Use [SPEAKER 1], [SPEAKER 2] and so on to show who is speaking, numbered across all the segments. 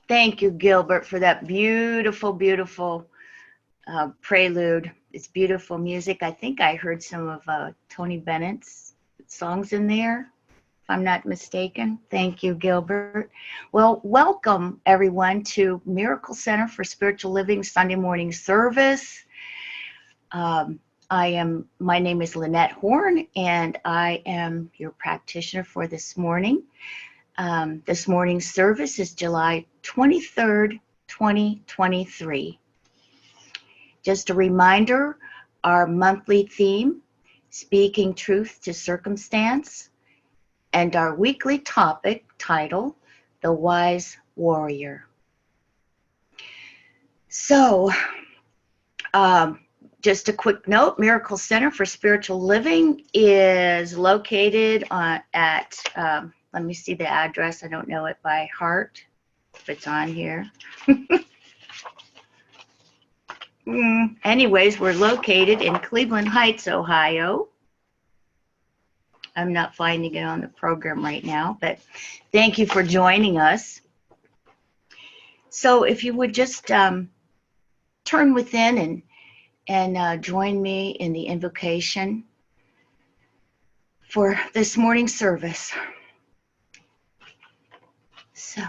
[SPEAKER 1] Thank you, Gilbert, for that beautiful, beautiful prelude. It's beautiful music. I think I heard some of Tony Bennett's songs in there, if I'm not mistaken. Thank you, Gilbert. Well, welcome everyone to Miracle Center for Spiritual Living Sunday morning service. My name is Lynette Horn, and I am your practitioner for this morning. This morning's service is July 23rd, 2023. Just a reminder, our monthly theme, Speaking Truth to Circumstance, and our weekly topic title, The Wise Warrior. So, just a quick note, Miracle Center for Spiritual Living is located let me see the address. I don't know it by heart, if it's on here. Anyways, we're located in Cleveland Heights, Ohio. I'm not finding it on the program right now, but thank you for joining us. So if you would just turn within and join me in the invocation for this morning's service. So,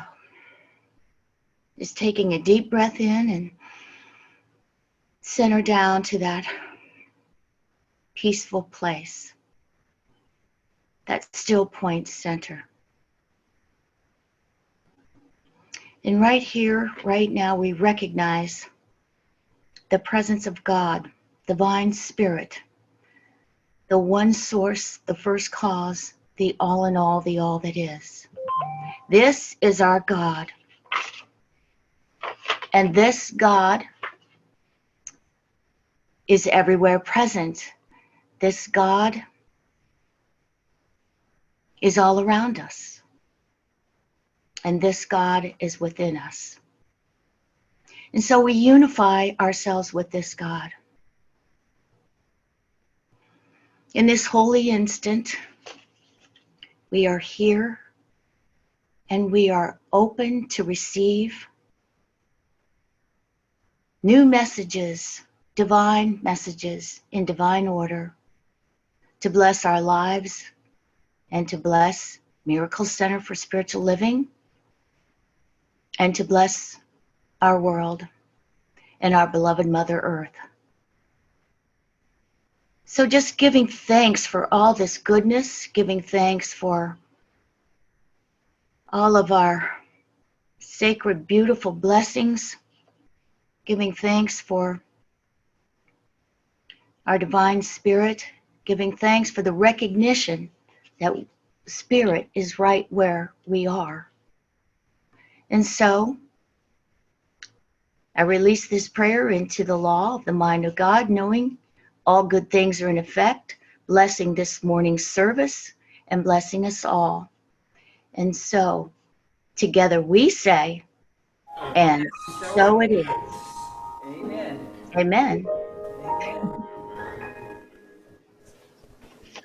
[SPEAKER 1] just taking a deep breath in and center down to that peaceful place, that still point center. And right here, right now, we recognize the presence of God, divine spirit, the one source, the first cause, the all in all, the all that is. This is our God. And this God is everywhere present. This God is all around us. And this God is within us. And so we unify ourselves with this God. In this holy instant, we are here and we are open to receive new messages, divine messages in divine order, to bless our lives and to bless Miracle Center for Spiritual Living and to bless our world and our beloved Mother Earth. So just giving thanks for all this goodness, giving thanks for all of our sacred, beautiful blessings, giving thanks for our divine spirit, giving thanks for the recognition that spirit is right where we are. And so, I release this prayer into the law of the mind of God, knowing all good things are in effect, blessing this morning's service and blessing us all. And so, together we say, and so it is.
[SPEAKER 2] Amen.
[SPEAKER 1] Amen.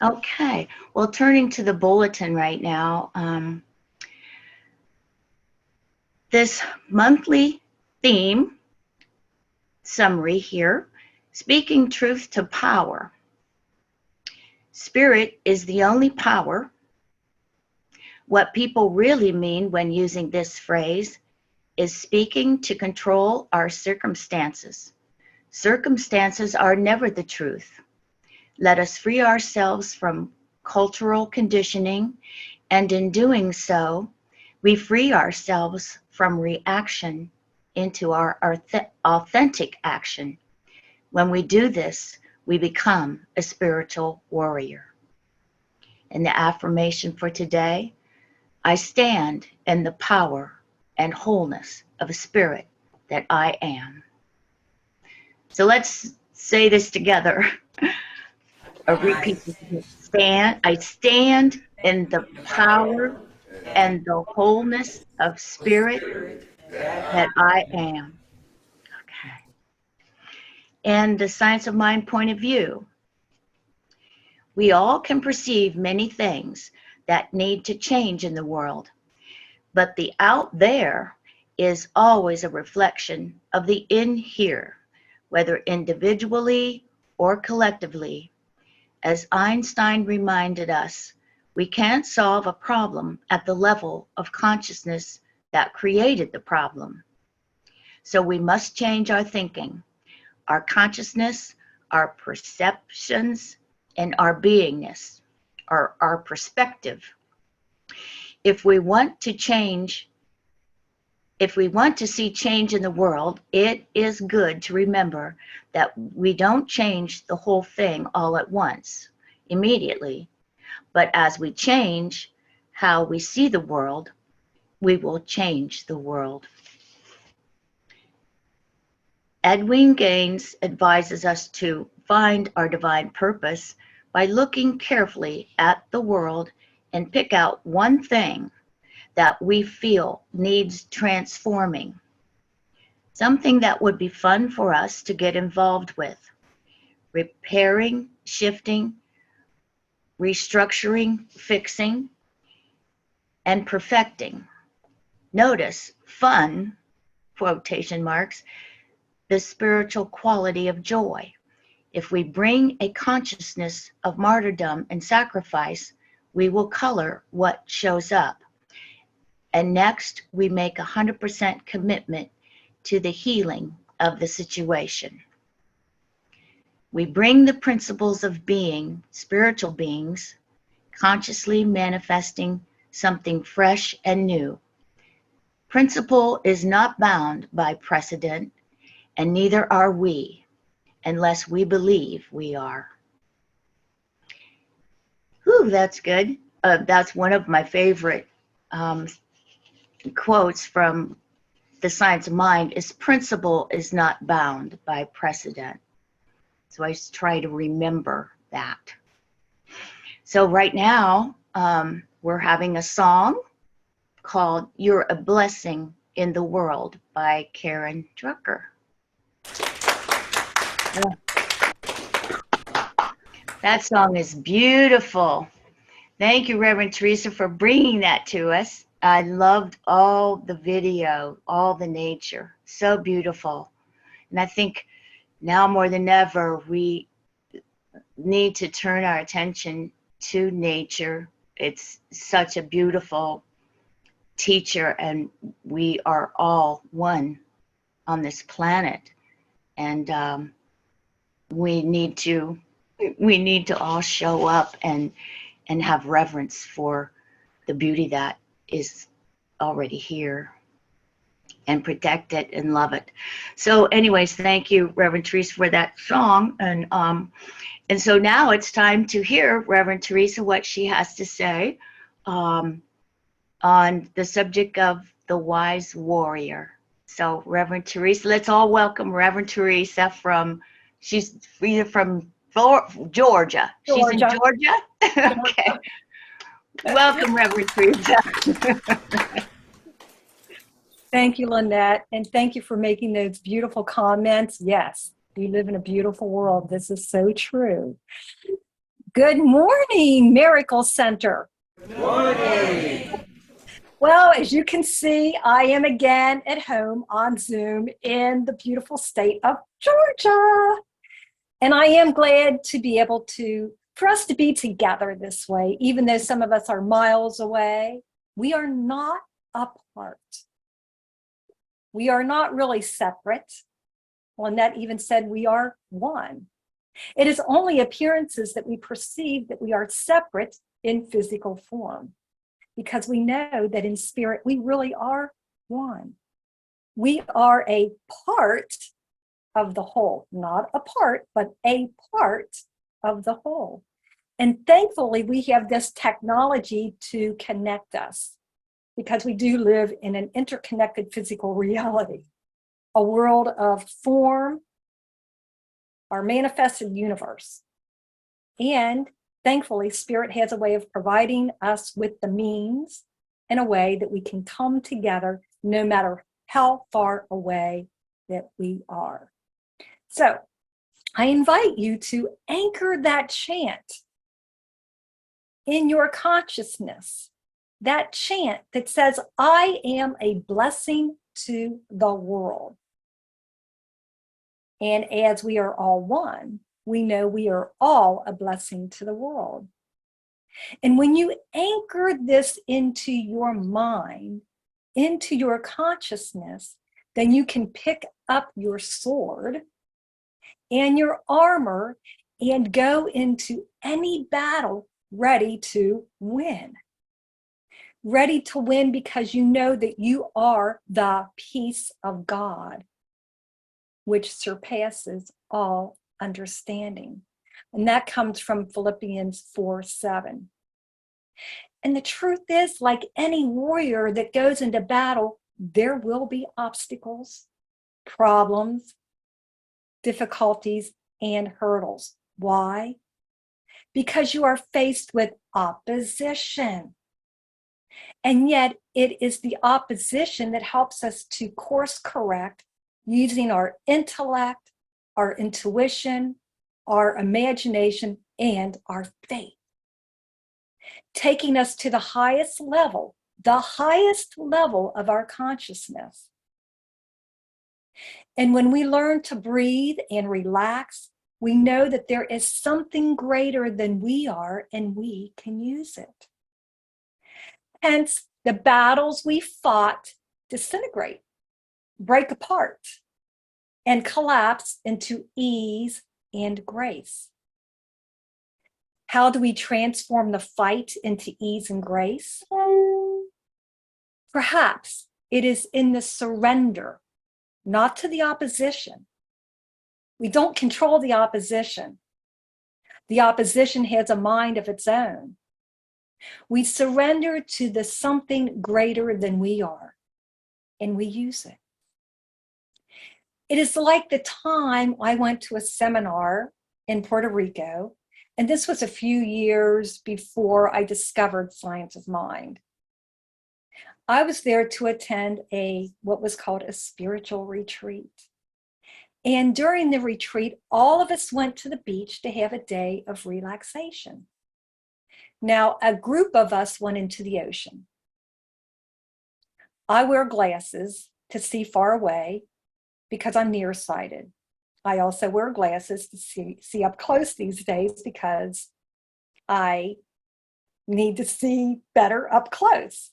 [SPEAKER 1] Okay, well, turning to the bulletin right now, this monthly theme summary here, speaking truth to power. Spirit is the only power. What people really mean when using this phrase is speaking to control our circumstances. Circumstances are never the truth. Let us free ourselves from cultural conditioning, and in doing so, we free ourselves from reaction into our authentic action. When we do this, we become a spiritual warrior. And the affirmation for today, I stand in the power and wholeness of a spirit that I am. So let's say this together. Repeat. I stand in the power and the wholeness of spirit that I am. Okay. And the science of mind point of view. We all can perceive many things that need to change in the world, but the out there is always a reflection of the in here, whether individually or collectively. As Einstein reminded us, we can't solve a problem at the level of consciousness that created the problem. So we must change our thinking, our consciousness, our perceptions, and our beingness, our perspective. If we want to change, if we want to see change in the world, it is good to remember that we don't change the whole thing all at once, immediately. But as we change how we see the world, we will change the world. Edwin Gaines advises us to find our divine purpose by looking carefully at the world and pick out one thing that we feel needs transforming, something that would be fun for us to get involved with, repairing, shifting, restructuring, fixing, and perfecting. Notice fun, quotation marks, the spiritual quality of joy. If we bring a consciousness of martyrdom and sacrifice, we will color what shows up. And next, we make 100% commitment to the healing of the situation. We bring the principles of being spiritual beings, consciously manifesting something fresh and new. Principle is not bound by precedent, and neither are we, unless we believe we are. Whew, that's good. That's one of my favorite quotes from The Science of Mind is principle is not bound by precedent. So I just try to remember that. So right now, we're having a song called You're a Blessing in the World by Karen Drucker. That song is beautiful. Thank you, Reverend Teresa, for bringing that to us. I loved all the video, all the nature. So beautiful. And I think now more than ever, we need to turn our attention to nature. It's such a beautiful teacher, and we are all one on this planet. And we need to all show up and have reverence for the beauty that is already here, and protect it and love it. So anyways, thank you, Reverend Teresa, for that song. And so now it's time to hear Reverend Teresa, what she has to say on the subject of the wise warrior. So Reverend Teresa, let's all welcome Reverend Teresa she's either from Georgia. She's in Georgia? Okay. Welcome, Reverend Teresa.
[SPEAKER 3] Thank you, Lynette, and thank you for making those beautiful comments. Yes, we live in a beautiful world. This is so true. Good morning, Miracle Center.
[SPEAKER 2] Good morning.
[SPEAKER 3] Well, as you can see, I am again at home on Zoom in the beautiful state of Georgia. And I am glad to be able for us to be together this way, even though some of us are miles away. We are not apart. We are not really separate. Lynette even said we are one. It is only appearances that we perceive that we are separate in physical form, because we know that in spirit we really are one. We are a part of the whole, not a part, but a part of the whole. And thankfully, we have this technology to connect us, because we do live in an interconnected physical reality, a world of form, our manifested universe. And thankfully, Spirit has a way of providing us with the means in a way that we can come together no matter how far away that we are. So I invite you to anchor that chant in your consciousness. that chant that says, I am a blessing to the world. And as we are all one, we know we are all a blessing to the world. And when you anchor this into your mind, into your consciousness, then you can pick up your sword and your armor and go into any battle ready to win. Ready to win because you know that you are the peace of God, which surpasses all understanding. And that comes from Philippians 4:7. And the truth is, like any warrior that goes into battle, there will be obstacles, problems, difficulties, and hurdles. Why? Because you are faced with opposition. And yet it is the opposition that helps us to course correct using our intellect, our intuition, our imagination, and our faith, taking us to the highest level of our consciousness. And when we learn to breathe and relax, we know that there is something greater than we are, and we can use it. Hence, the battles we fought disintegrate, break apart, and collapse into ease and grace. How do we transform the fight into ease and grace? Perhaps it is in the surrender, not to the opposition. We don't control the opposition. The opposition has a mind of its own. We surrender to the something greater than we are, and we use it. It is like the time I went to a seminar in Puerto Rico, and this was a few years before I discovered Science of Mind. I was there to attend what was called a spiritual retreat. And during the retreat, all of us went to the beach to have a day of relaxation. Now, a group of us went into the ocean. I wear glasses to see far away because I'm nearsighted. I also wear glasses to see up close these days because I need to see better up close.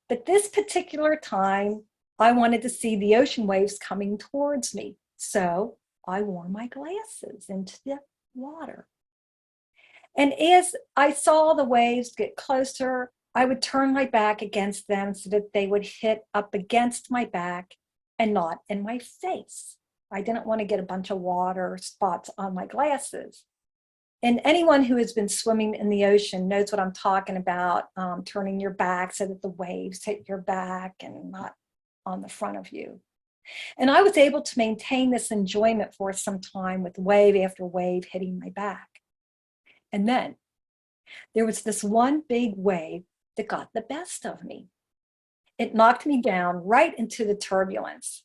[SPEAKER 3] But this particular time, I wanted to see the ocean waves coming towards me. So I wore my glasses into the water. And as I saw the waves get closer, I would turn my back against them so that they would hit up against my back and not in my face. I didn't want to get a bunch of water spots on my glasses. And anyone who has been swimming in the ocean knows what I'm talking about, turning your back so that the waves hit your back and not on the front of you. And I was able to maintain this enjoyment for some time with wave after wave hitting my back. And then there was this one big wave that got the best of me. It knocked me down right into the turbulence.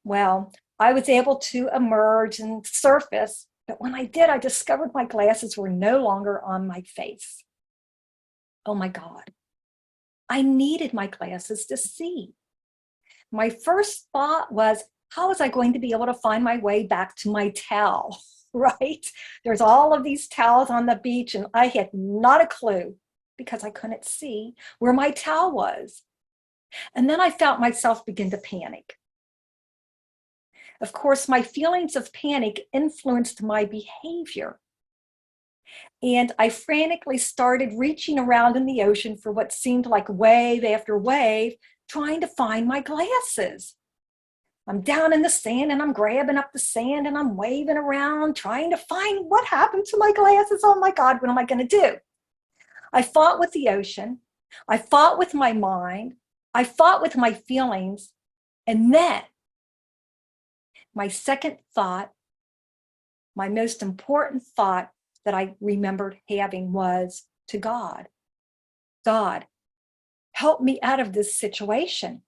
[SPEAKER 3] Well, I was able to emerge and surface, but when I did, I discovered my glasses were no longer on my face. Oh my God. I needed my glasses to see. My first thought was, how was I going to be able to find my way back to my towel, right? There's all of these towels on the beach, and I had not a clue because I couldn't see where my towel was. And then I felt myself begin to panic. Of course, my feelings of panic influenced my behavior. And I frantically started reaching around in the ocean for what seemed like wave after wave, trying to find my glasses. I'm down in the sand and I'm grabbing up the sand and I'm waving around, trying to find what happened to my glasses. Oh my God, what am I going to do? I fought with the ocean. I fought with my mind. I fought with my feelings. And then my second thought, my most important thought that I remembered having was to God. God, help me out of this situation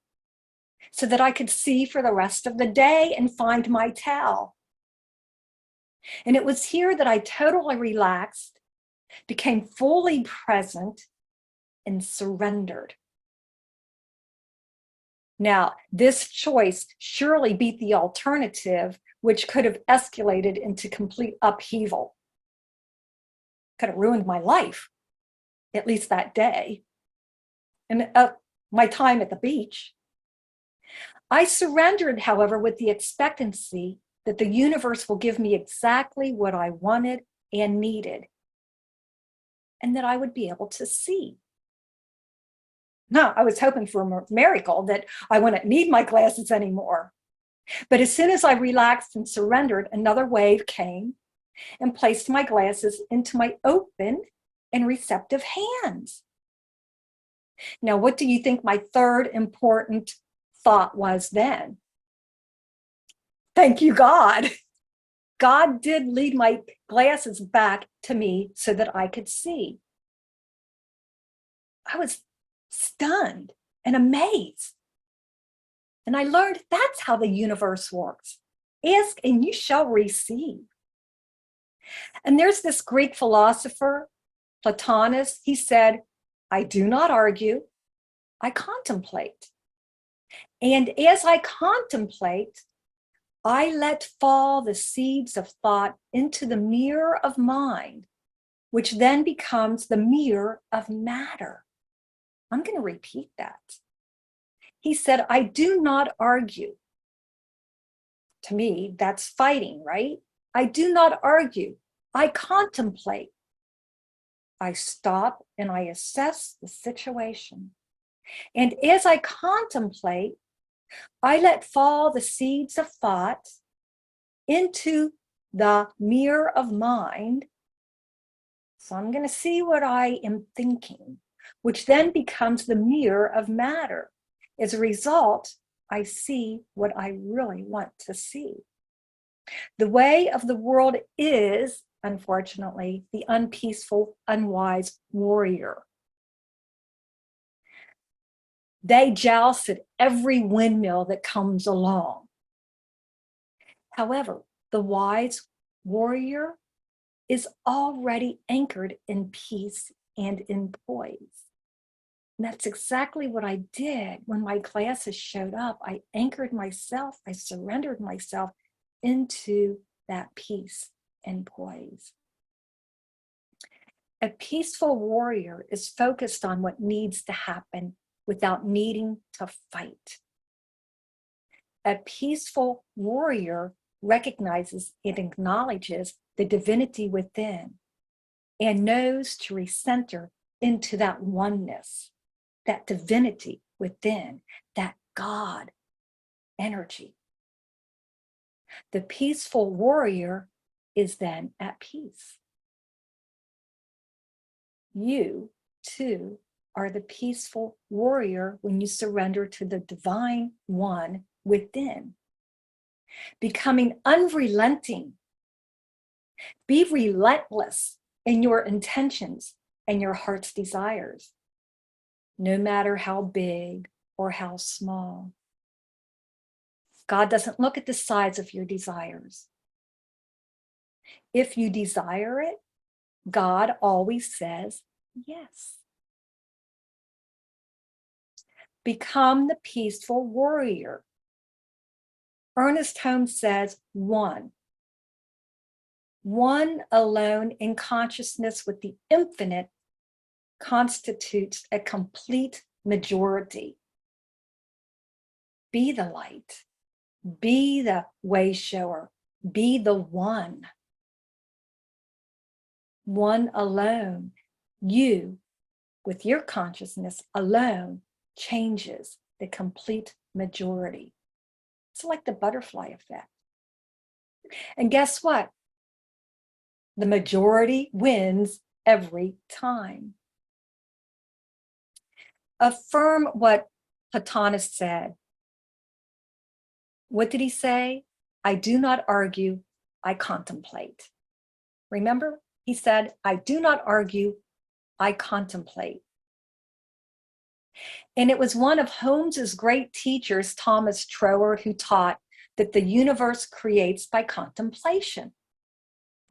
[SPEAKER 3] so that I could see for the rest of the day and find my towel. And it was here that I totally relaxed, became fully present, and surrendered. Now, this choice surely beat the alternative, which could have escalated into complete upheaval. Could have ruined my life, at least that day, and my time at the beach. I surrendered, however, with the expectancy that the universe will give me exactly what I wanted and needed, and that I would be able to see. No, I was hoping for a miracle that I wouldn't need my glasses anymore. But as soon as I relaxed and surrendered, another wave came and placed my glasses into my open and receptive hands. Now, what do you think my third important thought was then? Thank you, God. God did lead my glasses back to me so that I could see. I was stunned and amazed. And I learned that's how the universe works. Ask and you shall receive. And there's this Greek philosopher, Plotinus. He said, I do not argue, I contemplate. And as I contemplate, I let fall the seeds of thought into the mirror of mind, which then becomes the mirror of matter. I'm going to repeat that. He said, I do not argue. To me, that's fighting, right? I do not argue. I contemplate. I stop and I assess the situation. And as I contemplate, I let fall the seeds of thought into the mirror of mind. So I'm going to see what I am thinking, which then becomes the mirror of matter. As a result, I see what I really want to see. The way of the world is, unfortunately, the unpeaceful, unwise warrior. They joust at every windmill that comes along. However, the wise warrior is already anchored in peace and in poise. And that's exactly what I did when my glasses showed up. I anchored myself, I surrendered myself into that peace and poise. A peaceful warrior is focused on what needs to happen without needing to fight. A peaceful warrior recognizes and acknowledges the divinity within and knows to recenter into that oneness, that divinity within, that God energy. The peaceful warrior is then at peace. You, too, are the peaceful warrior when you surrender to the divine one within, becoming unrelenting. Be relentless in your intentions and your heart's desires, no matter how big or how small. God doesn't look at the size of your desires. If you desire it, God always says yes. Become the peaceful warrior. Ernest Holmes says, one alone in consciousness with the infinite constitutes a complete majority. Be the light. Be the way shower. Be the one. One alone. You, with your consciousness alone, changes the complete majority. It's like the butterfly effect. And guess what? The majority wins every time. Affirm what Plotinus said. What did he say? I do not argue, I contemplate. Remember, he said, I do not argue, I contemplate. And it was one of Holmes's great teachers, Thomas Trower, who taught that the universe creates by contemplation.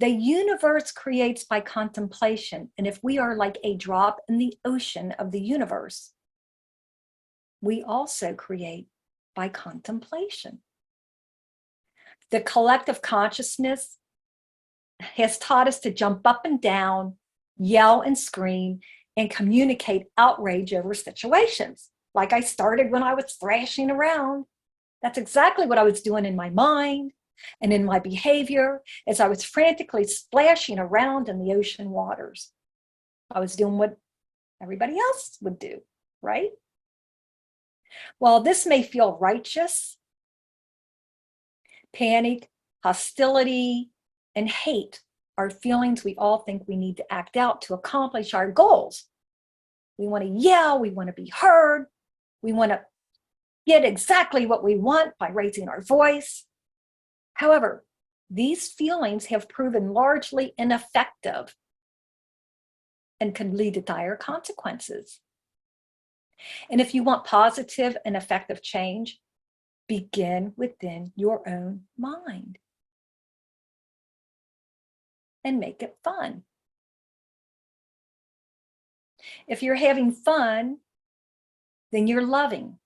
[SPEAKER 3] The universe creates by contemplation. And if we are like a drop in the ocean of the universe, we also create by contemplation. The collective consciousness has taught us to jump up and down, yell and scream, and communicate outrage over situations. Like I started when I was thrashing around. That's exactly what I was doing in my mind and in my behavior as I was frantically splashing around in the ocean waters. I was doing what everybody else would do, right? While this may feel righteous, panic, hostility, and hate are feelings we all think we need to act out to accomplish our goals. We want to yell, we want to be heard, we want to get exactly what we want by raising our voice. However, these feelings have proven largely ineffective and can lead to dire consequences. And if you want positive and effective change, begin within your own mind and make it fun. If you're having fun, then you're loving.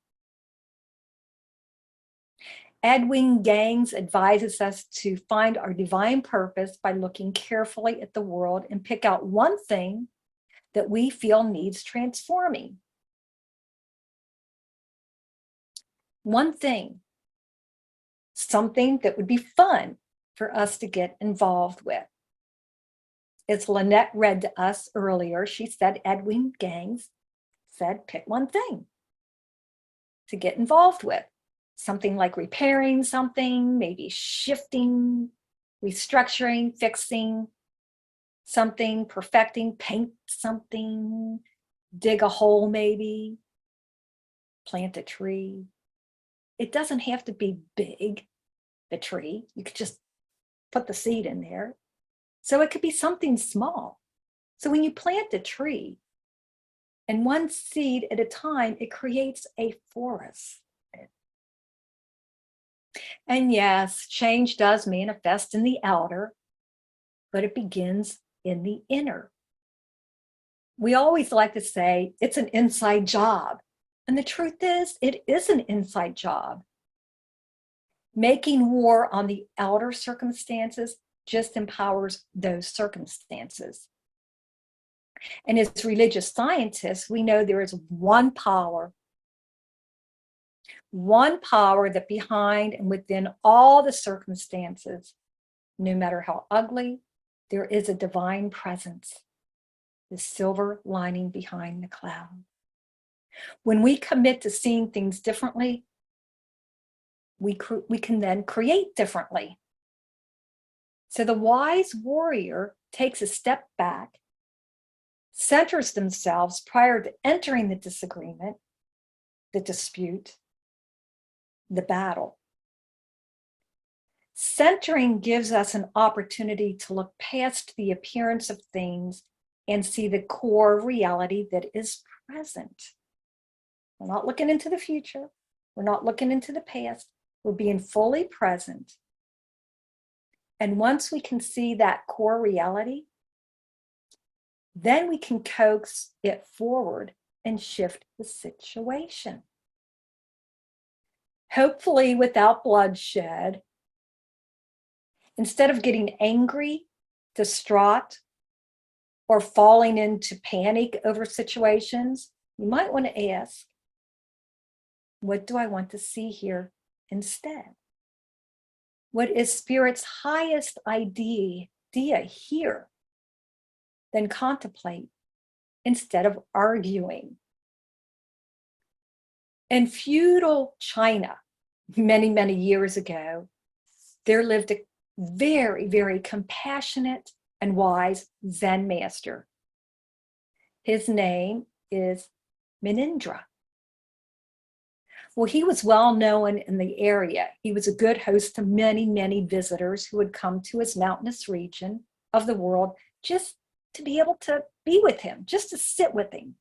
[SPEAKER 3] Edwin Gangs advises us to find our divine purpose by looking carefully at the world and pick out one thing that we feel needs transforming. One thing, something that would be fun for us to get involved with. As Lynette read to us earlier, she said Edwin Gangs said pick one thing to get involved with. Something like repairing something, maybe shifting, restructuring, fixing something, perfecting, paint something, dig a hole maybe, plant a tree. It doesn't have to be big, the tree. You could just put the seed in there. So it could be something small. So when you plant a tree, and one seed at a time, it creates a forest. And yes, change does manifest in the outer, but it begins in the inner. We always like to say it's an inside job. And the truth is, it is an inside job. Making war on the outer circumstances just empowers those circumstances. And as religious scientists, we know there is one power that behind and within all the circumstances, no matter how ugly, there is a divine presence, the silver lining behind the cloud. When we commit to seeing things differently, we can then create differently. So the wise warrior takes a step back, centers themselves prior to entering the disagreement, the dispute, the battle. Centering gives us an opportunity to look past the appearance of things and see the core reality that is present. We're not looking into the future. We're not looking into the past. We're being fully present. And once we can see that core reality, then we can coax it forward and shift the situation. Hopefully without bloodshed. Instead of getting angry, distraught, or falling into panic over situations, you might want to ask, what do I want to see here instead? What is Spirit's highest idea here? Then contemplate instead of arguing. In feudal China, many, many years ago, there lived a very, very compassionate and wise Zen master. His name is Menindra. Well, he was well known in the area. He was a good host to many, many visitors who would come to his mountainous region of the world just to be able to be with him, just to sit with him.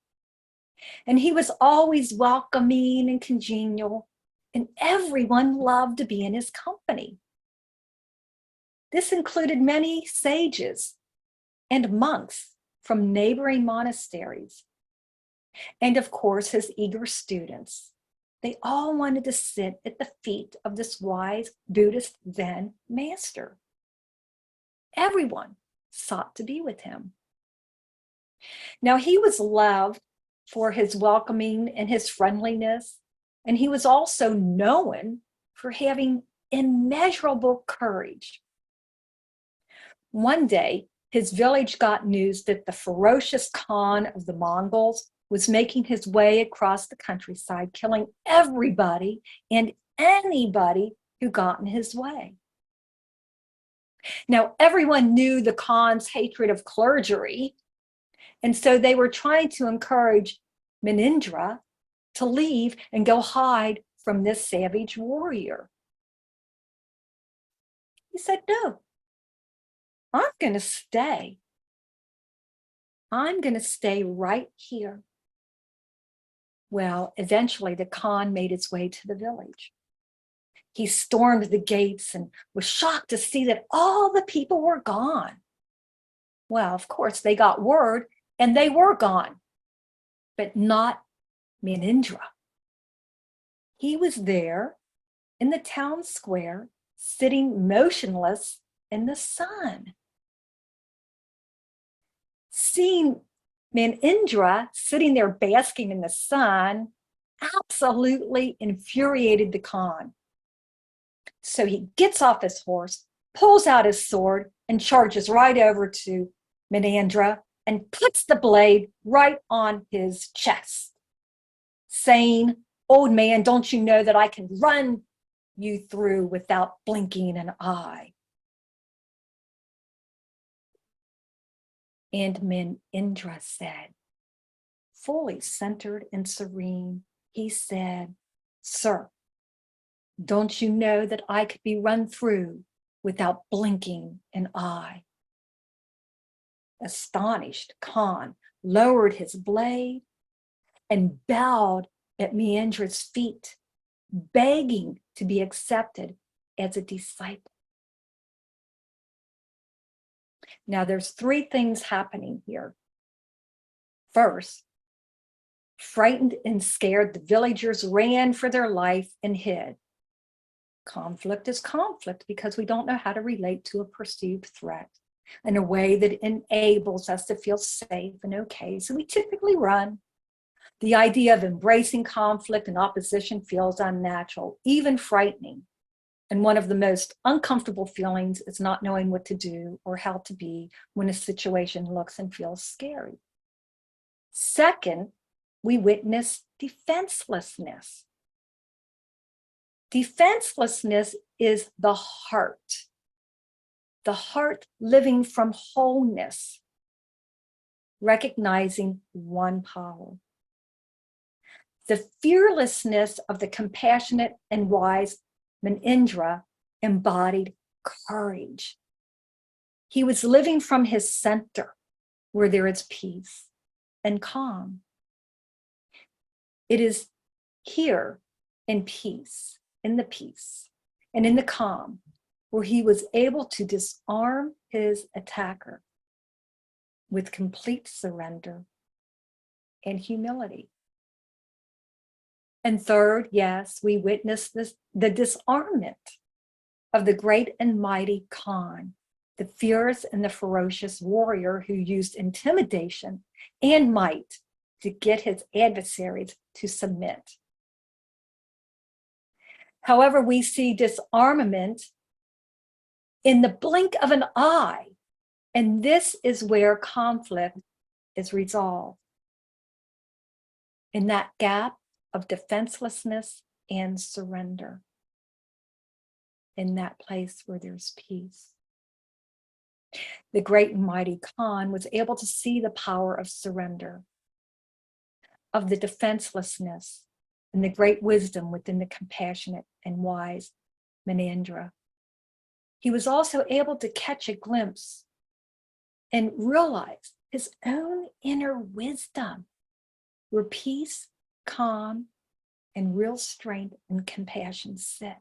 [SPEAKER 3] And he was always welcoming and congenial, and everyone loved to be in his company. This included many sages and monks from neighboring monasteries, and of course, his eager students. They all wanted to sit at the feet of this wise Buddhist Zen master. Everyone sought to be with him. Now, he was loved for his welcoming and his friendliness, and he was also known for having immeasurable courage. One day, his village got news that the ferocious Khan of the Mongols was making his way across the countryside, killing everybody and anybody who got in his way. Now, everyone knew the Khan's hatred of clergy, and so they were trying to encourage Menindra to leave and go hide from this savage warrior. He said, no, I'm going to stay. I'm going to stay right here. Well, eventually the Khan made his way to the village. He stormed the gates and was shocked to see that all the people were gone. Well, of course, they got word and they were gone, but not Menindra. He was there in the town square, sitting motionless in the sun. Seeing Menindra sitting there basking in the sun absolutely infuriated the Khan. So he gets off his horse, pulls out his sword, and charges right over to Menindra and puts the blade right on his chest, saying, "Old man, don't you know that I can run you through without blinking an eye?" And Menindra said, fully centered and serene, he said, "Sir, don't you know that I could be run through without blinking an eye?" Astonished, Khan lowered his blade and bowed at Menindra's feet, begging to be accepted as a disciple. Now, there's three things happening here. First, frightened and scared, the villagers ran for their life and hid. Conflict is conflict because we don't know how to relate to a perceived threat in a way that enables us to feel safe and okay. So we typically run. The idea of embracing conflict and opposition feels unnatural, even frightening. And one of the most uncomfortable feelings is not knowing what to do or how to be when a situation looks and feels scary. Second, we witness defenselessness. Defenselessness is the heart living from wholeness, recognizing one power. The fearlessness of the compassionate and wise Menindra embodied courage. He was living from his center, where there is peace and calm. It is here in peace, in the peace, and in the calm, where he was able to disarm his attacker with complete surrender and humility. And third, yes, we witnessed the disarmament of the great and mighty Khan, the fierce and the ferocious warrior who used intimidation and might to get his adversaries to submit. However, we see disarmament in the blink of an eye, and this is where conflict is resolved. In that gap of defenselessness and surrender, in that place where there's peace. The great and mighty Khan was able to see the power of surrender, of the defenselessness, and the great wisdom within the compassionate and wise Menindra. He was also able to catch a glimpse and realize his own inner wisdom, where peace, calm, and real strength and compassion sit.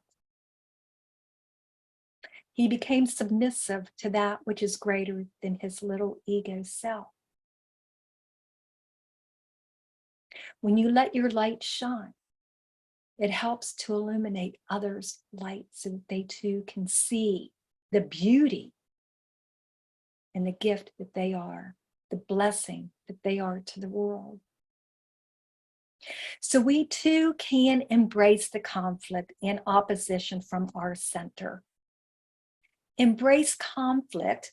[SPEAKER 3] He became submissive to that which is greater than his little ego self. When you let your light shine, it helps to illuminate others' light so that they too can see the beauty and the gift that they are, the blessing that they are to the world. So we too can embrace the conflict and opposition from our center. Embrace conflict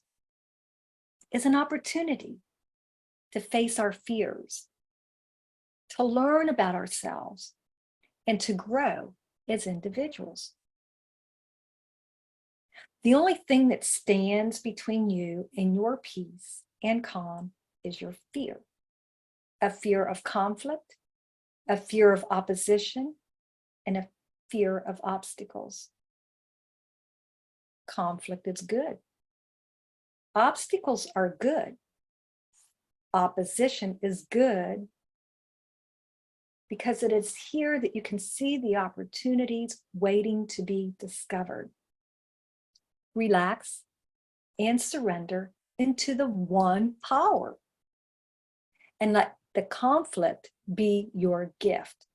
[SPEAKER 3] is an opportunity to face our fears, to learn about ourselves, and to grow as individuals. The only thing that stands between you and your peace and calm is your fear. A fear of conflict, a fear of opposition, and a fear of obstacles. Conflict is good. Obstacles are good. Opposition is good because it is here that you can see the opportunities waiting to be discovered. Relax and surrender into the one power and let the conflict be your gift.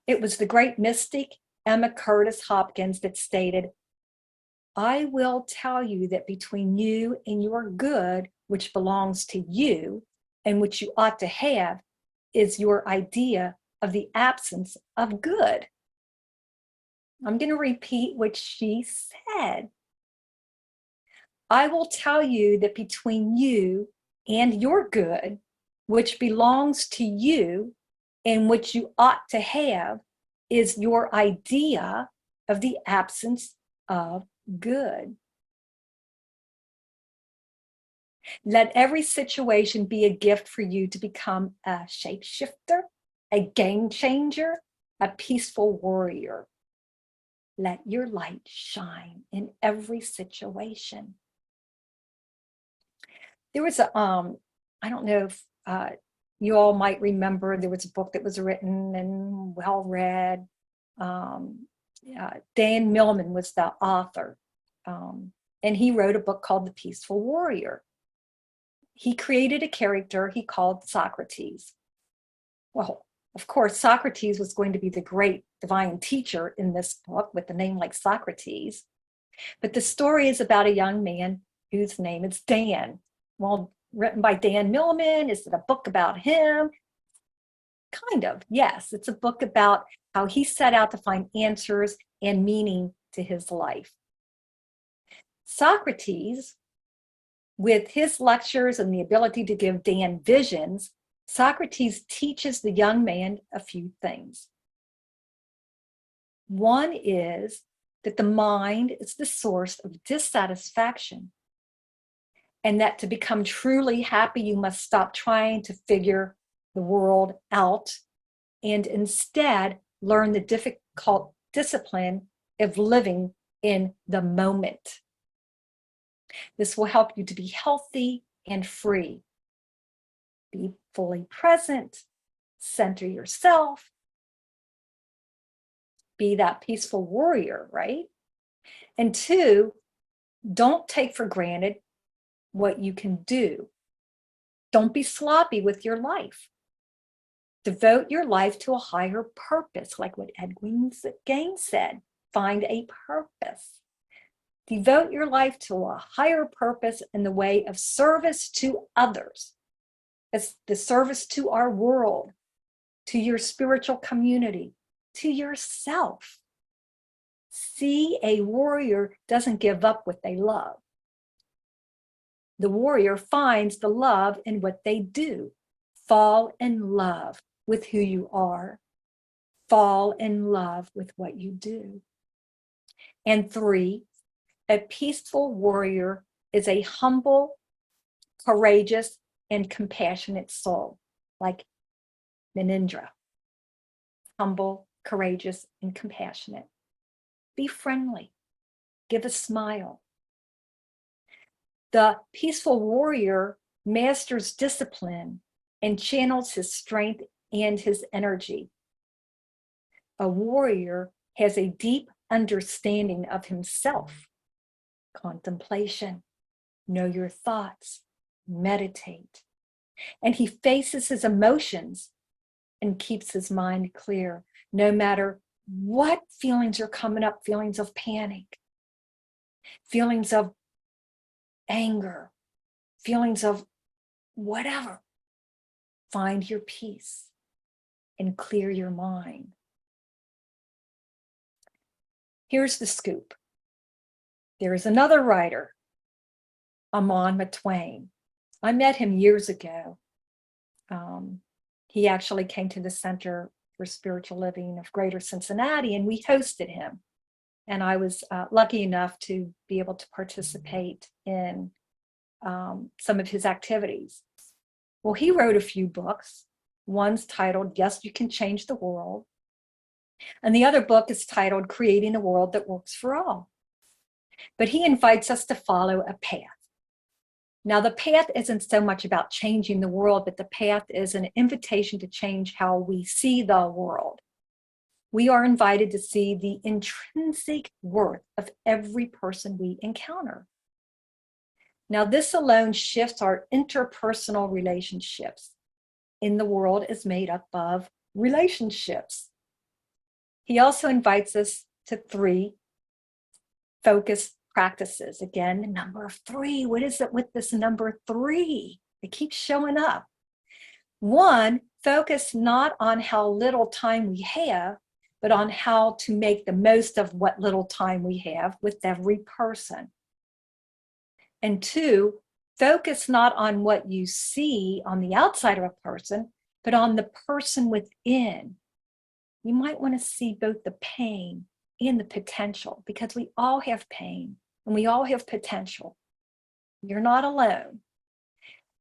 [SPEAKER 3] It was the great mystic Emma Curtis Hopkins that stated, "I will tell you that between you and your good, which belongs to you and which you ought to have, is your idea of the absence of good." I'm going to repeat what she said. I will tell you that between you and your good, which belongs to you and which you ought to have, is your idea of the absence of good. Let every situation be a gift for you to become a shapeshifter, a game changer, a peaceful warrior. Let your light shine in every situation. There was a, I don't know if you all might remember, there was a book that was written and well read. Dan Millman was the author, and he wrote a book called The Peaceful Warrior. He created a character he called Socrates. Well, of course, Socrates was going to be the great divine teacher in this book with a name like Socrates. But the story is about a young man whose name is Dan. Well, written by Dan Millman. Is it a book about him? Kind of, yes. It's a book about how he set out to find answers and meaning to his life. Socrates, with his lectures and the ability to give Dan visions, Socrates teaches the young man a few things. One is that the mind is the source of dissatisfaction, and that to become truly happy, you must stop trying to figure the world out and instead learn the difficult discipline of living in the moment. This will help you to be healthy and free. Be fully present, center yourself, be that peaceful warrior, right? And two, don't take for granted what you can do. Don't be sloppy with your life. Devote your life to a higher purpose, like what Edwin Gaines said, find a purpose. Devote your life to a higher purpose in the way of service to others. It's the service to our world, to your spiritual community, to yourself. See, a warrior doesn't give up what they love. The warrior finds the love in what they do. Fall in love with who you are. Fall in love with what you do. And three, a peaceful warrior is a humble, courageous, and compassionate soul, like Menindra. Humble, courageous, and compassionate. Be friendly. Give a smile. The peaceful warrior masters discipline and channels his strength and his energy. A warrior has a deep understanding of himself. Contemplation, know your thoughts, meditate. And he faces his emotions and keeps his mind clear, no matter what feelings are coming up, feelings of panic, feelings of anger, feelings of whatever. Find your peace and clear your mind. Here's the scoop. There is another writer, Amon Matwain. I met him years ago. He actually came to the Center for Spiritual Living of Greater Cincinnati, and we hosted him. And I was lucky enough to be able to participate in some of his activities. Well, he wrote a few books. One's titled, Yes, You Can Change the World. And the other book is titled, Creating a World That Works for All. But he invites us to follow a path. Now, the path isn't so much about changing the world, but the path is an invitation to change how we see the world. We are invited to see the intrinsic worth of every person we encounter. Now, this alone shifts our interpersonal relationships. In the world is made up of relationships. He also invites us to 3 focus practices. Again, the number 3. What is it with this number 3? It keeps showing up. 1, focus not on how little time we have, but on how to make the most of what little time we have with every person. And 2, focus not on what you see on the outside of a person, but on the person within. You might want to see both the pain and the potential, because we all have pain and we all have potential. You're not alone.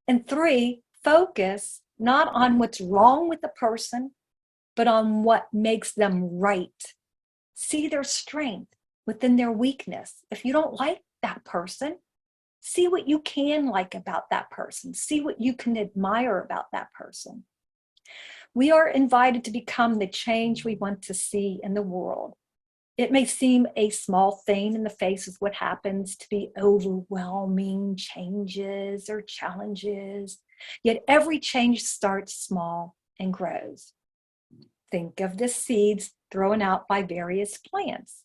[SPEAKER 3] And 3, focus not on what's wrong with the person, but on what makes them right. See their strength within their weakness. If you don't like that person, see what you can like about that person. See what you can admire about that person. We are invited to become the change we want to see in the world. It may seem a small thing in the face of what happens to be overwhelming changes or challenges, yet every change starts small and grows. Think of the seeds thrown out by various plants.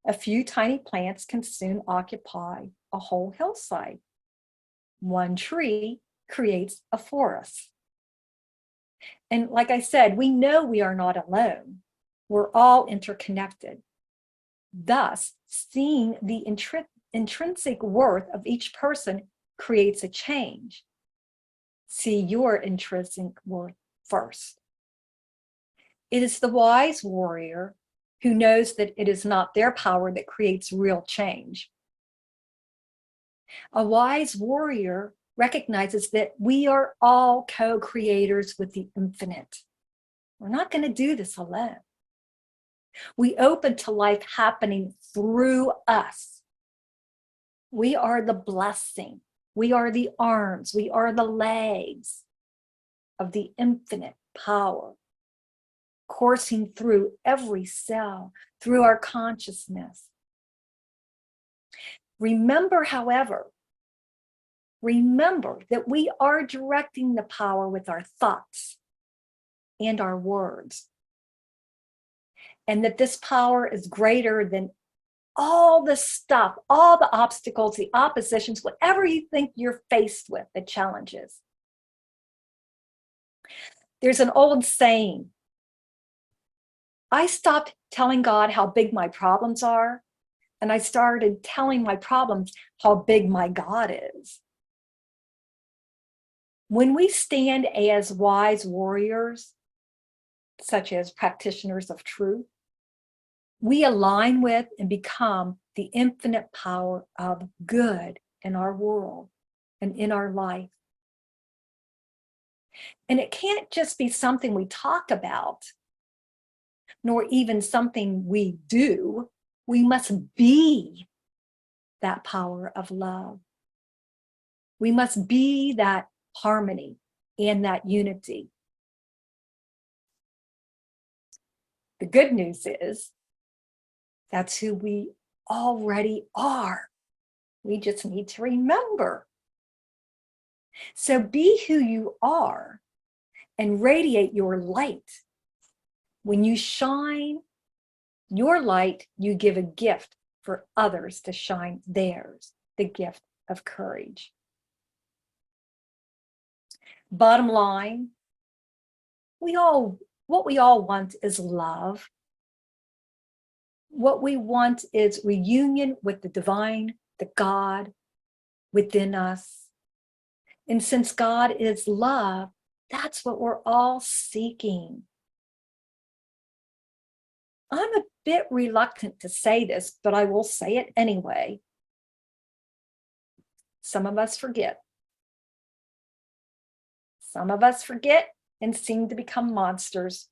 [SPEAKER 3] A few tiny plants can soon occupy a whole hillside. One tree creates a forest. And like I said, we know we are not alone. We're all interconnected. Thus, seeing the intrinsic worth of each person creates a change. See your intrinsic worth first. It is the wise warrior who knows that it is not their power that creates real change. A wise warrior recognizes that we are all co-creators with the infinite. We're not going to do this alone. We open to life happening through us. We are the blessing. We are the arms. We are the legs of the infinite power, coursing through every cell, through our consciousness. Remember, however, that we are directing the power with our thoughts and our words, and that this power is greater than all the stuff, all the obstacles, the oppositions, whatever you think you're faced with, the challenges. There's an old saying, I stopped telling God how big my problems are, and I started telling my problems how big my God is. When we stand as wise warriors, such as practitioners of truth, we align with and become the infinite power of good in our world and in our life. And it can't just be something we talk about, nor even something we do. We must be that power of love. We must be that harmony and that unity. The good news is That's who we already are. We just need to remember. So be who you are and radiate your light. When you shine your light, you give a gift for others to shine theirs, the gift of courage. Bottom line, what we all want is love. What we want is reunion with the divine, the God within us. And since God is love, that's what we're all seeking. I'm a bit reluctant to say this, but I will say it anyway. Some of us forget. Some of us forget and seem to become monsters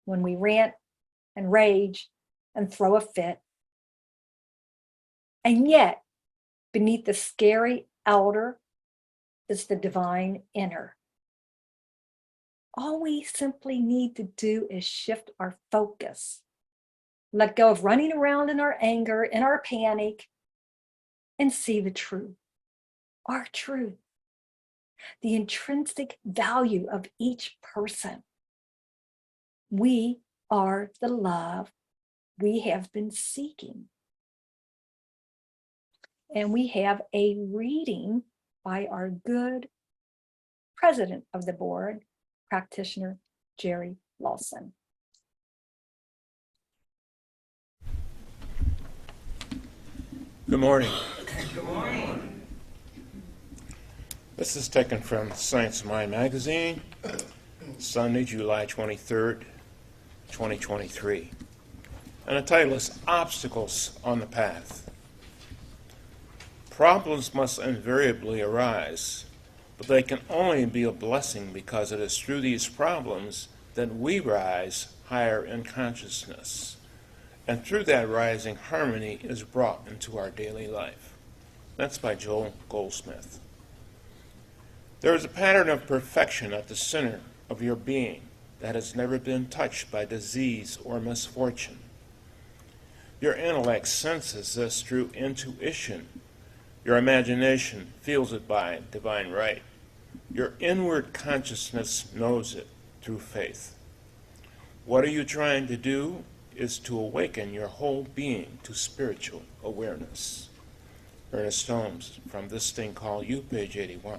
[SPEAKER 3] when we rant and rage and throw a fit. And yet, beneath the scary outer is the divine inner. All we simply need to do is shift our focus, let go of running around in our anger, in our panic, and see the truth, our truth, the intrinsic value of each person. We are the love we have been seeking. And we have a reading by our good president of the board, practitioner Jerry Lawson.
[SPEAKER 4] Good morning.
[SPEAKER 2] Good morning.
[SPEAKER 4] This is taken from Science Mind magazine, Sunday, July 23rd, 2023. And the title is Obstacles on the Path. Problems must invariably arise, but they can only be a blessing because it is through these problems that we rise higher in consciousness. And through that rising, harmony is brought into our daily life. That's by Joel Goldsmith. There is a pattern of perfection at the center of your being that has never been touched by disease or misfortune. Your intellect senses this through intuition. Your imagination feels it by divine right. Your inward consciousness knows it through faith. What are you trying to do is to awaken your whole being to spiritual awareness. Ernest Holmes, from This Thing Called You, page 81.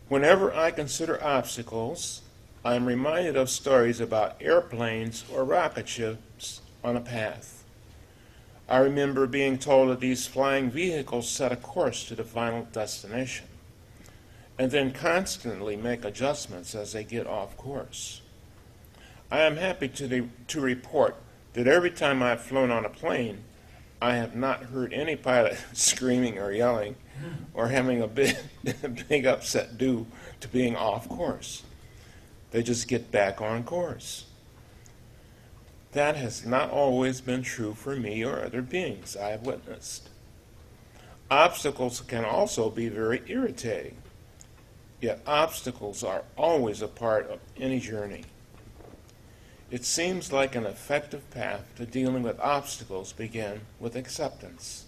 [SPEAKER 4] Whenever I consider obstacles, I am reminded of stories about airplanes or rocket ships on a path. I remember being told that these flying vehicles set a course to the final destination, and then constantly make adjustments as they get off course. I am happy to report that every time I've flown on a plane, I have not heard any pilot screaming or yelling or having a big upset due to being off course. They just get back on course. That has not always been true for me or other beings I have witnessed. Obstacles can also be very irritating, yet obstacles are always a part of any journey. It seems like an effective path to dealing with obstacles begin with acceptance.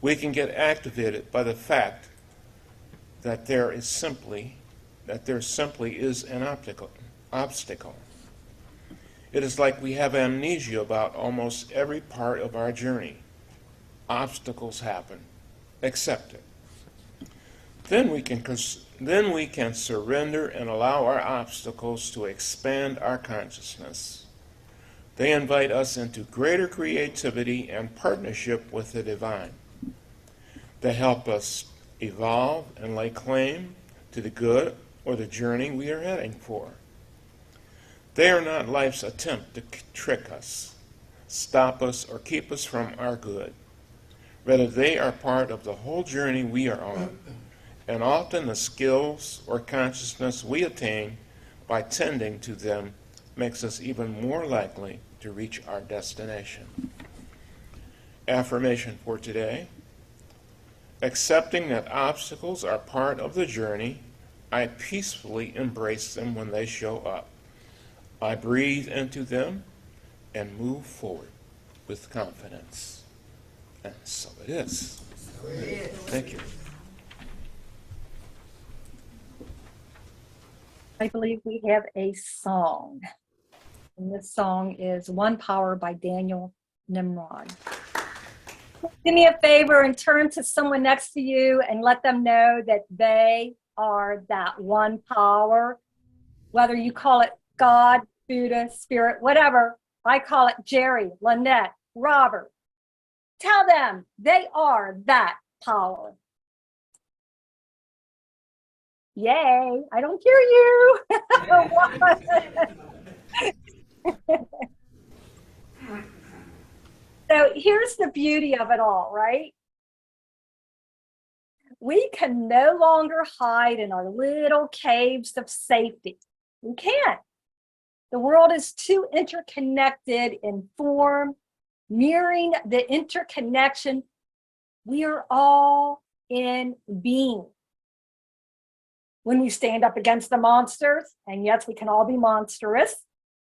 [SPEAKER 4] We can get activated by the fact that there simply is an obstacle. It is like we have amnesia about almost every part of our journey. Obstacles happen. Accept it. Then we can surrender and allow our obstacles to expand our consciousness. They invite us into greater creativity and partnership with the divine. They help us evolve and lay claim to the good or the journey we are heading for. They are not life's attempt to trick us, stop us, or keep us from our good. Rather, they are part of the whole journey we are on, and often the skills or consciousness we attain by tending to them makes us even more likely to reach our destination. Affirmation for today: accepting that obstacles are part of the journey, I peacefully embrace them when they show up. I breathe into them, and move forward with confidence. And so it is. Thank you.
[SPEAKER 3] I believe we have a song. And this song is One Power by Daniel Nimrod. Do me a favor and turn to someone next to you and let them know that they are that one power. Whether you call it God, Buddha, Spirit, whatever. I call it Jerry, Lynette, Robert. Tell them they are that power. Yay, I don't hear you. So here's the beauty of it all, right? We can no longer hide in our little caves of safety. We can't. The world is too interconnected in form, mirroring the interconnection. We are all in being. When we stand up against the monsters, and yes, we can all be monstrous,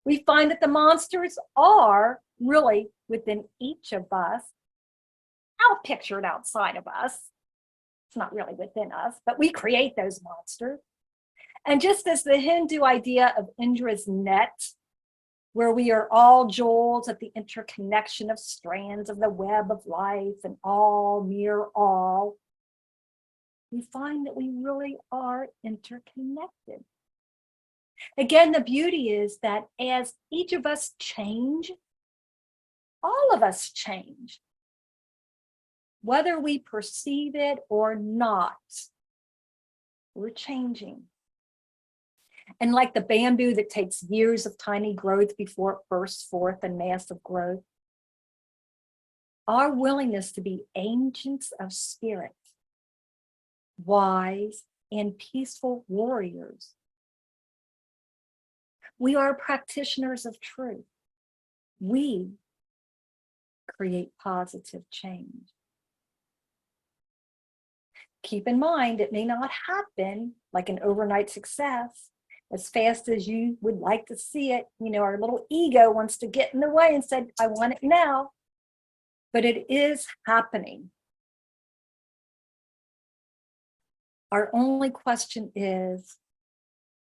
[SPEAKER 3] we find that the monsters are really within each of us, outpictured outside of us. It's not really within us, but we create those monsters. And just as the Hindu idea of Indra's net, where we are all jewels at the interconnection of strands of the web of life and all mirror all, we find that we really are interconnected. Again, the beauty is that as each of us change, all of us change. Whether we perceive it or not, we're changing. And like the bamboo that takes years of tiny growth before it bursts forth in massive growth, our willingness to be agents of spirit, wise and peaceful warriors. We are practitioners of truth. We create positive change. Keep in mind, it may not happen like an overnight success as fast as you would like to see it. You know, our little ego wants to get in the way and said, I want it now. But it is happening. Our only question is,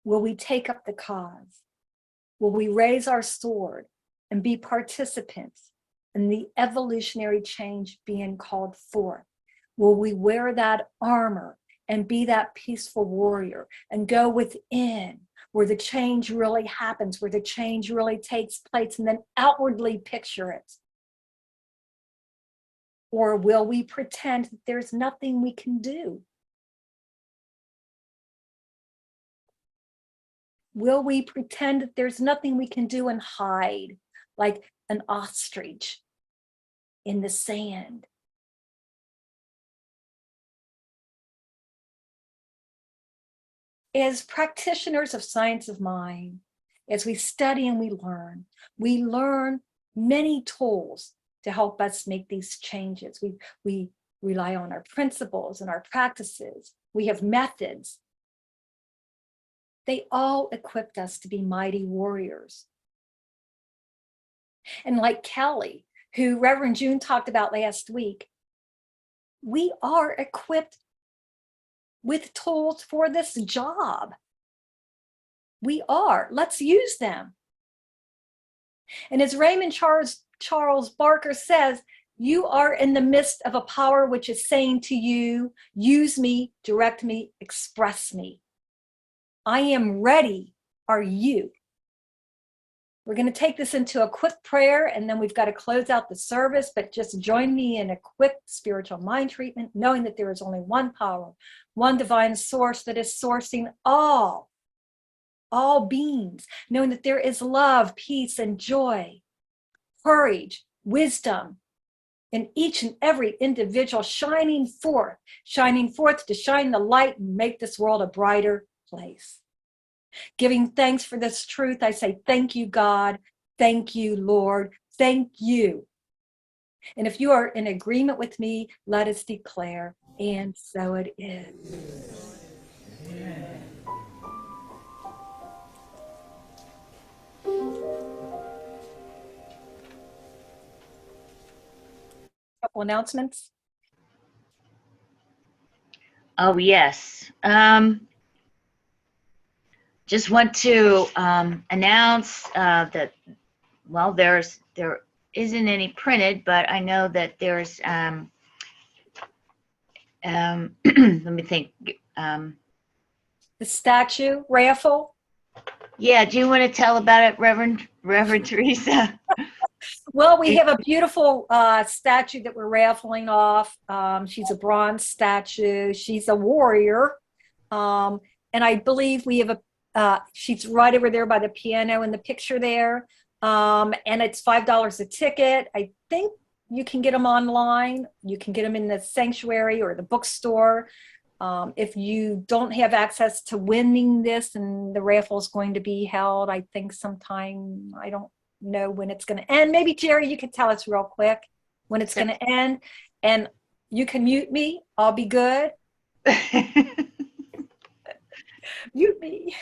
[SPEAKER 3] will we take up the cause? Will we raise our sword and be participants in the evolutionary change being called forth? Will we wear that armor and be that peaceful warrior and go within where the change really happens, where the change really takes place, and then outwardly picture it? Or will we pretend that there's nothing we can do? Will we pretend that there's nothing we can do and hide like an ostrich in the sand? As practitioners of science of mind, as we study and we learn many tools to help us make these changes. We rely on our principles and our practices. We have methods. They all equipped us to be mighty warriors. And like Kelly, who Reverend June talked about last week, we are equipped with tools for this job. We are. Let's use them. And as Raymond Charles Barker says, you are in the midst of a power which is saying to you, use me, direct me, express me. I am ready. Are you? We're going to take this into a quick prayer, and then we've got to close out the service, but just join me in a quick spiritual mind treatment, knowing that there is only one power, one divine source that is sourcing all beings, knowing that there is love, peace, and joy, courage, wisdom in each and every individual, shining forth to shine the light and make this world a brighter place. Giving thanks for this truth, I say, thank you, God. Thank you, Lord. Thank you. And if you are in agreement with me, let us declare, and so it is. Amen. couple announcements?
[SPEAKER 1] Oh, yes. Just want to announce that, well, there isn't any printed, but I know that there's, let me think.
[SPEAKER 3] The statue raffle.
[SPEAKER 1] Yeah, do you want to tell about it, Reverend Teresa?
[SPEAKER 3] Well, we have a beautiful statue that we're raffling off. She's a bronze statue. She's a warrior. And I believe we have she's right over there by the piano in the picture there. And it's $5 a ticket. I think you can get them online. You can get them in the sanctuary or the bookstore. If you don't have access to winning this, and the raffle is going to be held, I think sometime, I don't know when it's going to end. Maybe Jerry, you could tell us real quick when it's going to end, and you can mute me. I'll be good. Mute me.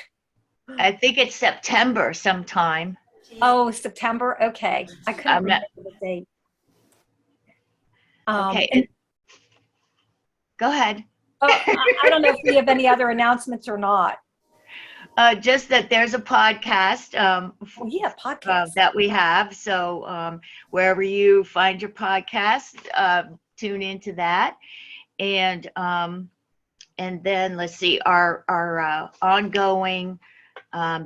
[SPEAKER 1] I think it's September sometime.
[SPEAKER 3] Oh, September. Okay, I couldn't remember the date.
[SPEAKER 1] Okay, go ahead.
[SPEAKER 3] I don't know if we have any other announcements or not.
[SPEAKER 1] Just that there's a podcast.
[SPEAKER 3] Podcast
[SPEAKER 1] that we have. So wherever you find your podcast, tune into that. And then let's see, our ongoing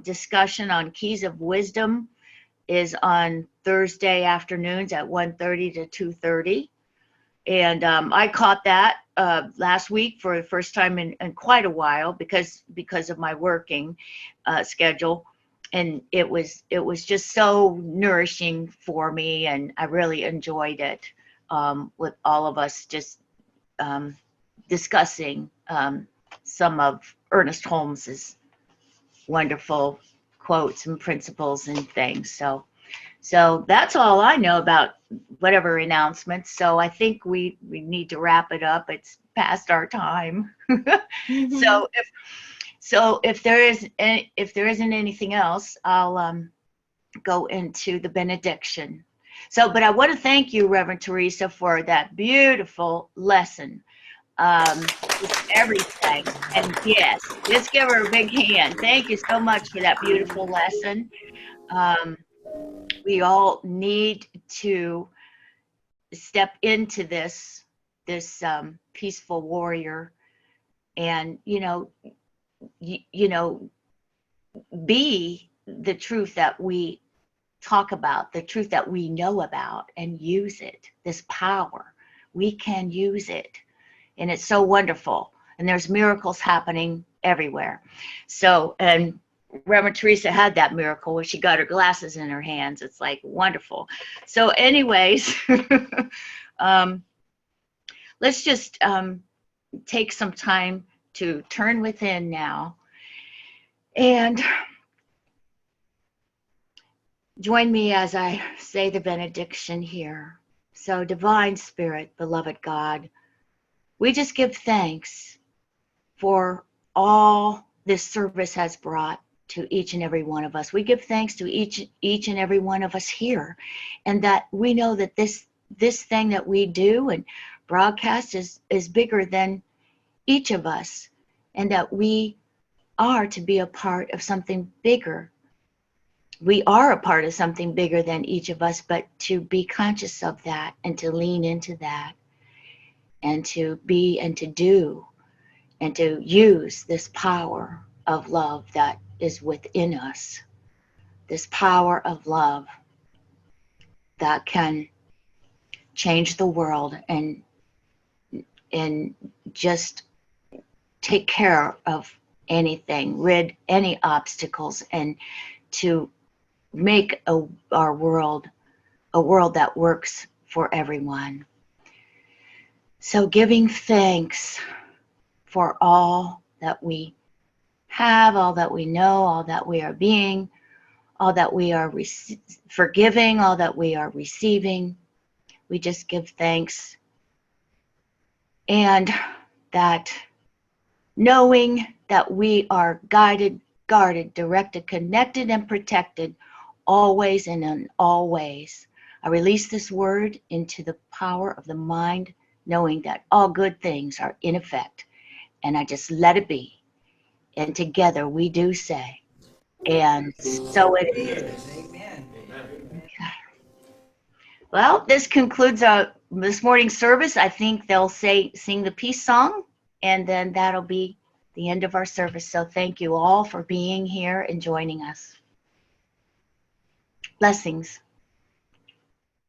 [SPEAKER 1] discussion on Keys of Wisdom is on Thursday afternoons at 1:30 to 2:30. And I caught that last week for the first time in quite a while because of my working schedule, and it was just so nourishing for me, and I really enjoyed it with all of us just discussing some of Ernest Holmes's wonderful quotes and principles and things. So that's all I know about whatever announcements. So I think we need to wrap it up. It's past our time.
[SPEAKER 3] Mm-hmm.
[SPEAKER 1] So if there isn't anything else, I'll go into the benediction. So, but I want to thank you, Reverend Teresa, for that beautiful lesson. Just everything. And yes, let's give her a big hand. Thank you so much for that beautiful lesson. We all need to step into this peaceful warrior, and be the truth that we talk about, the truth that we know about, and use it. This power, we can use it, and it's so wonderful. And there's miracles happening everywhere. So, and Reverend Teresa had that miracle where she got her glasses in her hands. It's like wonderful. So anyways, let's just take some time to turn within now and join me as I say the benediction here. So, Divine Spirit, beloved God, we just give thanks for all this service has brought to each and every one of us. We give thanks to each and every one of us here, and that we know that this thing that we do and broadcast is bigger than each of us, and that we are to be a part of something bigger. We are a part of something bigger than each of us, but to be conscious of that and to lean into that and to be and to do and to use this power of love that is within us, this power of love that can change the world and just take care of anything, rid any obstacles, and to make our world a world that works for everyone. So giving thanks for all that we have, all that we know, all that we are being, all that we are forgiving, all that we are receiving. We just give thanks. And that knowing that we are guided, guarded, directed, connected, and protected always and in all ways. I release this word into the power of the mind, knowing that all good things are in effect. And I just let it be. And together we do say, and so it is.
[SPEAKER 2] Amen.
[SPEAKER 1] Well, this concludes this morning's service. I think they'll sing the peace song, and then that'll be the end of our service. So thank you all for being here and joining us. Blessings.